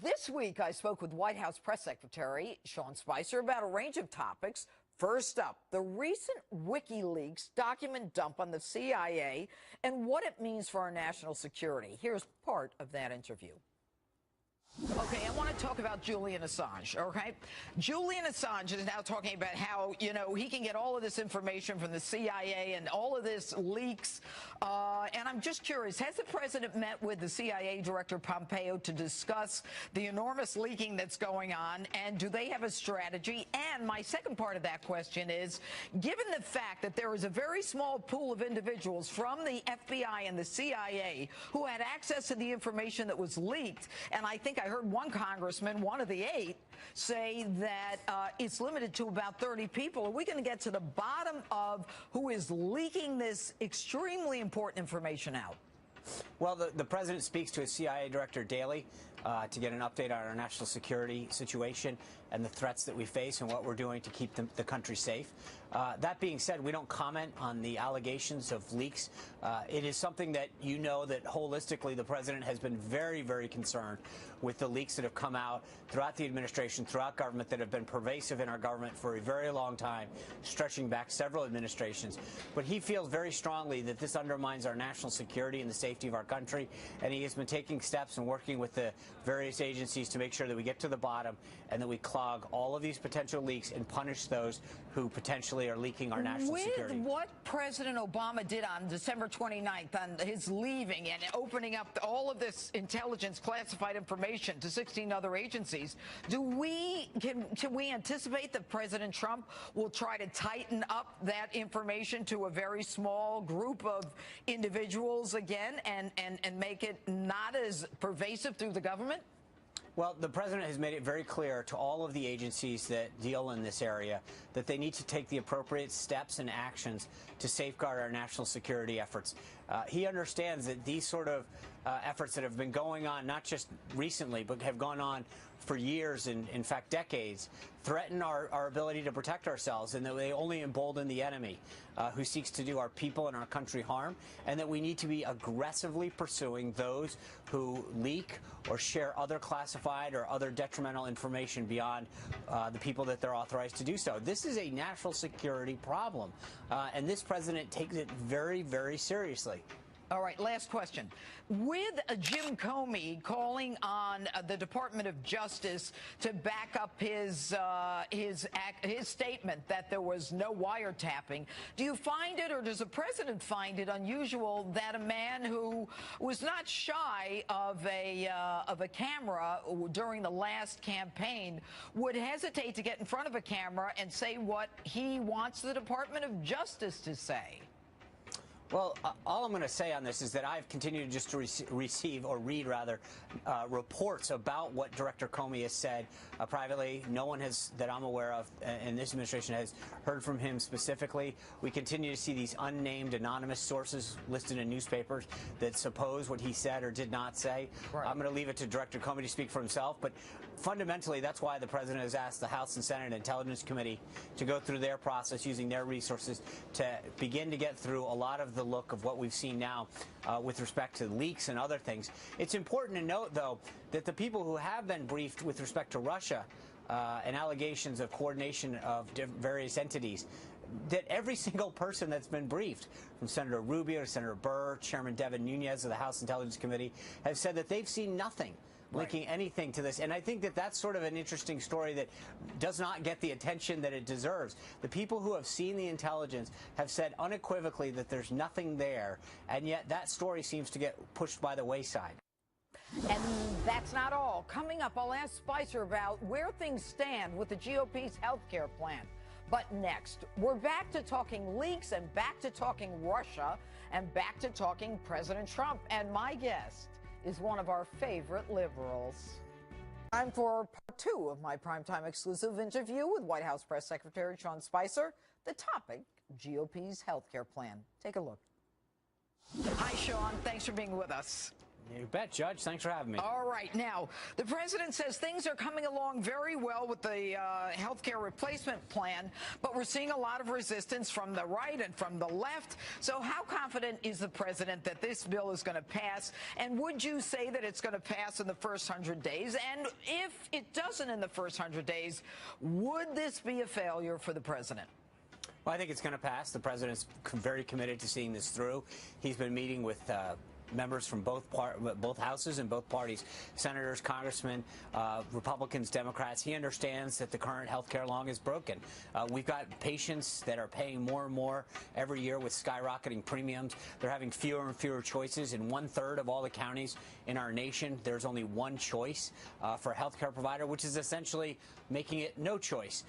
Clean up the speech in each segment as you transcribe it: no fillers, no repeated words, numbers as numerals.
This week, I spoke with White House Press Secretary Sean Spicer about a range of topics. First up, the recent WikiLeaks document dump on the CIA and what it means for our national security. Here's part of that interview. Okay, I want to talk about Julian Assange, okay? Julian Assange is now talking about how, he can get all of this information from the CIA and all of this leaks. And I'm just curious, has the president met with the CIA Director Pompeo to discuss the enormous leaking that's going on? And do they have a strategy? And my second part of that question is, given the fact that there is a very small pool of individuals from the FBI and the CIA who had access to the information that was leaked, and I think I heard one congressman, one of the 8, say that it's limited to about 30 people. Are we going to get to the bottom of who is leaking this extremely important information out? Well, the president speaks to his CIA director daily to get an update on our national security situation and the threats that we face and what we're doing to keep the country safe. That being said, we don't comment on the allegations of leaks. It is something that that holistically the president has been very, very concerned with the leaks that have come out throughout the administration, throughout government, that have been pervasive in our government for a very long time, stretching back several administrations. But he feels very strongly that this undermines our national security and the safety of our country, and he has been taking steps and working with the various agencies to make sure that we get to the bottom and that we clog all of these potential leaks and punish those who potentially are leaking our national security. With what President Obama did on December 29th, on his leaving and opening up all of this intelligence classified information to 16 other agencies, can we anticipate that President Trump will try to tighten up that information to a very small group of individuals again and make it not as pervasive through the government? Well, the president has made it very clear to all of the agencies that deal in this area that they need to take the appropriate steps and actions to safeguard our national security efforts. He understands that these sort of efforts that have been going on, not just recently, but have gone on for years and, in fact, decades, threaten our ability to protect ourselves, and that they only embolden the enemy who seeks to do our people and our country harm, and that we need to be aggressively pursuing those who leak or share other classified or other detrimental information beyond the people that they're authorized to do so. This is a national security problem, and this president takes it very, very seriously. All right, last question. With Jim Comey calling on the Department of Justice to back up his statement that there was no wiretapping, do you find it, or does the president find it unusual that a man who was not shy of a camera during the last campaign would hesitate to get in front of a camera and say what he wants the Department of Justice to say? Well, all I'm going to say on this is that I've continued just to receive, or read rather, reports about what Director Comey has said privately. No one has, that I'm aware of, in this administration has heard from him specifically. We continue to see these unnamed anonymous sources listed in newspapers that suppose what he said or did not say. Right. I'm going to leave it to Director Comey to speak for himself. But fundamentally, that's why the president has asked the House and Senate Intelligence Committee to go through their process using their resources to begin to get through a lot of the look of what we've seen now with respect to leaks and other things. It's important to note, though, that the people who have been briefed with respect to Russia and allegations of coordination of various entities, that every single person that's been briefed, from Senator Rubio to Senator Burr, Chairman Devin Nunes of the House Intelligence Committee, have said that they've seen nothing linking anything to this. And I think that that's sort of an interesting story that does not get the attention that it deserves. The people who have seen the intelligence have said unequivocally that there's nothing there, and yet that story seems to get pushed by the wayside. And that's not all. Coming up, I'll ask Spicer about where things stand with the GOP's health care plan. But next, we're back to talking leaks and back to talking Russia and back to talking President Trump. And my guest is one of our favorite liberals. Time for part 2 of my primetime exclusive interview with White House Press Secretary Sean Spicer. The topic, GOP's health care plan. Take a look. Hi, Sean. Thanks for being with us. You bet, Judge. Thanks for having me. All right. Now, the president says things are coming along very well with the health care replacement plan, but we're seeing a lot of resistance from the right and from the left. So how confident is the president that this bill is going to pass? And would you say that it's going to pass in the first 100 days? And if it doesn't in the first 100 days, would this be a failure for the president? Well, I think it's going to pass. The president's very committed to seeing this through. He's been meeting with members from both houses and both parties, senators, congressmen, Republicans, Democrats. He understands that the current health care law is broken. We've got patients that are paying more and more every year with skyrocketing premiums. They're having fewer and fewer choices. In 1/3 of all the counties in our nation, there's only one choice for a health care provider, which is essentially making it no choice.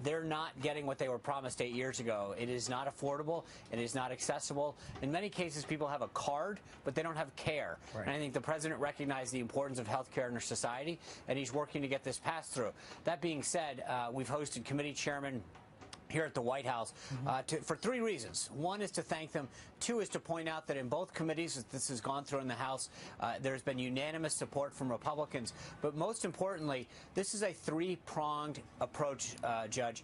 They're not getting what they were promised 8 years ago. It is not affordable. It is not accessible. In many cases, people have a card, but they don't have care. Right. And I think the president recognized the importance of health care in our society, and he's working to get this passed through. That being said, we've hosted committee chairmen here at the White House for 3 reasons. One is to thank them. 2 is to point out that in both committees, as this has gone through in the House, there's been unanimous support from Republicans. But most importantly, this is a 3-pronged approach, Judge.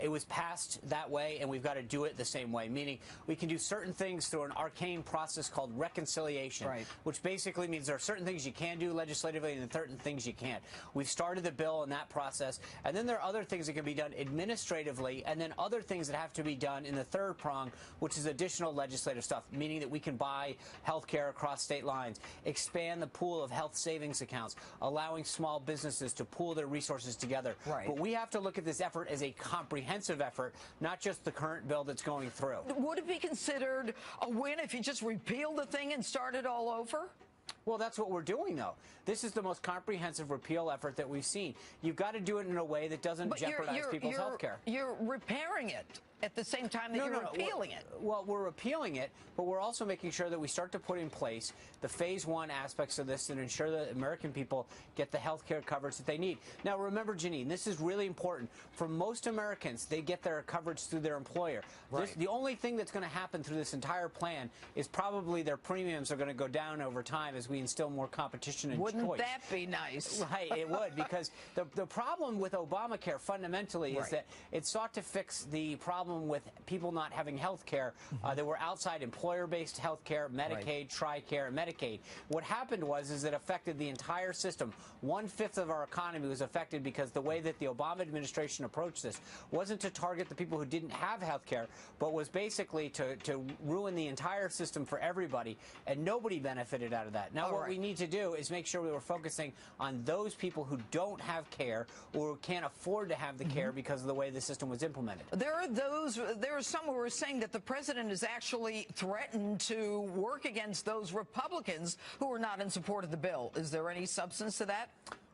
It was passed that way, and we've got to do it the same way, meaning we can do certain things through an arcane process called reconciliation, which basically means there are certain things you can do legislatively and certain things you can't. We've started the bill in that process, and then there are other things that can be done administratively, and then other things that have to be done in the 3rd prong, which is additional legislative stuff, meaning that we can buy health care across state lines, expand the pool of health savings accounts, allowing small businesses to pool their resources together. But we have to look at this effort as a comprehensive effort, not just the current bill that's going through. Would it be considered a win if you just repealed the thing and started all over? Well, that's what we're doing, though. This is the most comprehensive repeal effort that we've seen. You've got to do it in a way that doesn't jeopardize people's health care. You're repairing it at the same time that you're repealing it. Well, we're repealing it, but we're also making sure that we start to put in place the phase 1 aspects of this and ensure that American people get the health care coverage that they need. Now, remember, Jeanine, this is really important. For most Americans, they get their coverage through their employer. The only thing that's going to happen through this entire plan is probably their premiums are going to go down over time as we instill more competition and choice. Wouldn't that be nice? Right, it would, because the problem with Obamacare fundamentally is that it sought to fix the problem with people not having health care. There were outside employer-based health care, Medicaid, TRICARE, and Medicaid. What happened was it affected the entire system. 1/5 of our economy was affected because the way that the Obama administration approached this wasn't to target the people who didn't have health care, but was basically to ruin the entire system for everybody, and nobody benefited out of that. Now, what we need to do is make sure we were focusing on those people who don't have care or who can't afford to have the care because of the way the system was implemented. There are some who are saying that the president has actually threatened to work against those Republicans who are not in support of the bill. Is there any substance to that?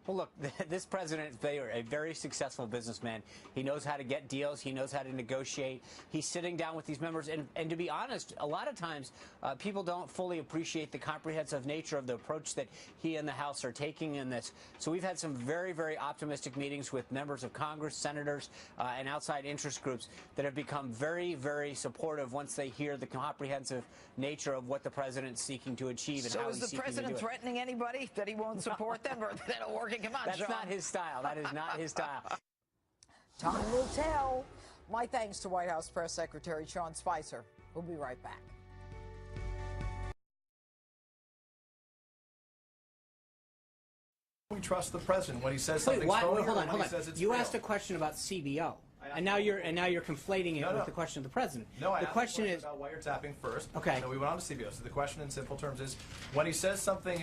Well, look, this president is a very successful businessman. He knows how to get deals. He knows how to negotiate. He's sitting down with these members. And to be honest, a lot of times people don't fully appreciate the comprehensive nature of the approach that he and the House are taking in this. So we've had some very, very optimistic meetings with members of Congress, senators, and outside interest groups that have become very, very supportive once they hear the comprehensive nature of what the president's seeking to achieve and how he's seeking to do it. So is the president threatening anybody that he won't support them or that it'll work? Come on, That's John. not his style. That is not his style. Time will tell. My thanks to White House Press Secretary Sean Spicer. We'll be right back. We trust the president when he says something. Hold on. You asked a question about CBO, and now you're conflating it with the question of the president. No, the question is about wiretapping first. Okay. So we went on to CBO. So the question in simple terms is, when he says something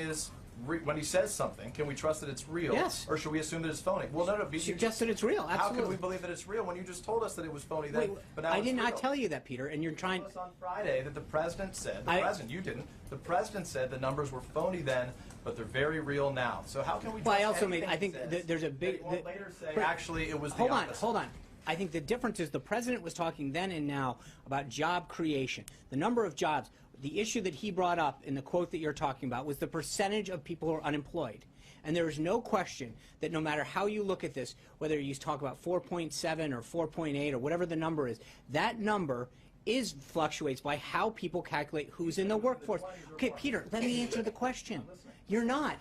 can we trust that it's real? Yes. Or should we assume that it's phony? Well, no. Suggest that it's real. Absolutely. How can we believe that it's real when you just told us that it was phony then? But now I did not tell you that, Peter, and you're trying. You told us on Friday that the president said. You didn't. The president said the numbers were phony then, but they're very real now. So how can we? Well, I also made. I think there's a big. Won't later say actually it was the opposite. Hold on. I think the difference is the president was talking then and now about job creation, the number of jobs. The issue that he brought up in the quote that you're talking about was the percentage of people who are unemployed. And there is no question that no matter how you look at this, whether you talk about 4.7 or 4.8 or whatever the number is, that number is fluctuates by how people calculate who's in the workforce. Okay, Peter, let me answer the question. You're not.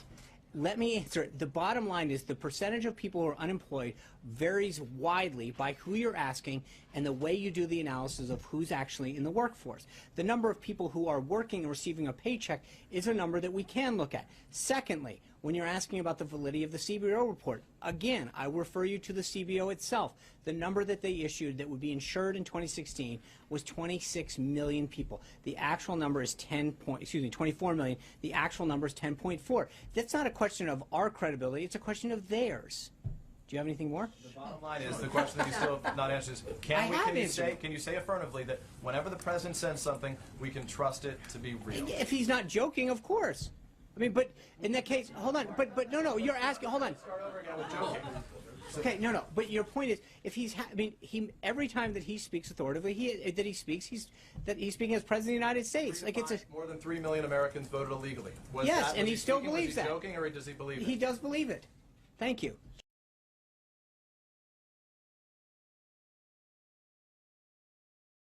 Let me answer it. The bottom line is the percentage of people who are unemployed varies widely by who you're asking and the way you do the analysis of who's actually in the workforce. The number of people who are working and receiving a paycheck is a number that we can look at. Secondly, when you're asking about the validity of the CBO report, again, I refer you to the CBO itself. The number that they issued that would be insured in 2016 was 26 million people. The actual number is 24 million. The actual number is 10.4. That's not a question of our credibility. It's a question of theirs. Do you have anything more? The bottom line is the question that you still have not answered is, can you say affirmatively that whenever the president says something, we can trust it to be real? If he's not joking, of course. I mean, but in that case, hold on. But no, you're asking. Hold on. Start over again with joking. Okay, no. But your point is, if he's, every time that he speaks authoritatively, he's speaking as president of the United States. Like it's more than 3 million Americans voted illegally. Yes, and he still believes that. Was he joking, or does he believe it? He does believe it. Thank you.